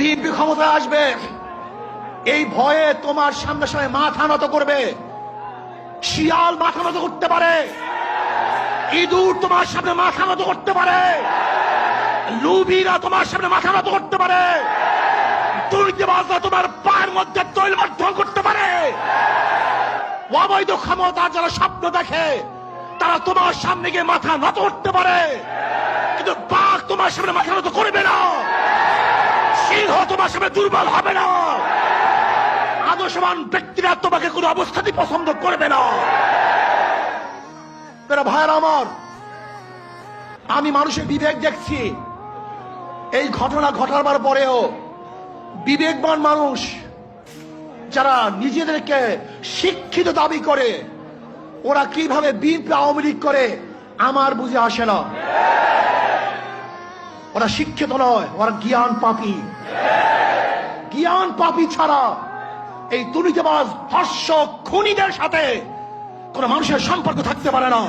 BNP ক্ষমতায় আসবে, এই ভয়ে তোমার সামনে সামনে মাথা নত করবে। শিয়াল মাথা নত করতে পারে, ইঁদুর তোমার সামনে মাথা নত করতে পারে, লুবিরা তোমার সামনে মাথা নত করতে পারে, দুর্নীতিবাজরা তোমার পায়ের মধ্যে তৈলবদ্ধ করতে পারে। অবৈধ ক্ষমতা যারা স্বপ্ন দেখে তারা তোমার সামনে গিয়ে মাথা নত করতে পারে, কিন্তু বাঘ তোমার সামনে মাথা নত করবে না, সিংহ তোমার সামনে দুর্বল হবে না, আদর্শবান ব্যক্তিরা তোমাকে কোনো অবস্থাতেই পছন্দ করবে না। ভাইয়েরা আমার, আমি মানুষের বিবেক দেখছি। এই ঘটনা ঘটাবার পরেও বিবেকবান মানুষ যারা নিজেদেরকে শিক্ষিত দাবি করে, ওরা কিভাবে বিএনপি আওয়ামী লীগ করে আমার বুঝে আসে না। ওরা শিক্ষিত নয়, ওরা জ্ঞান পাপী। জ্ঞান পাপী ছাড়া এই দুর্নীতিবাজ ধর্ষক খুনিদের সাথে কোন মানুষের সম্পর্ক থাকতে পারে না।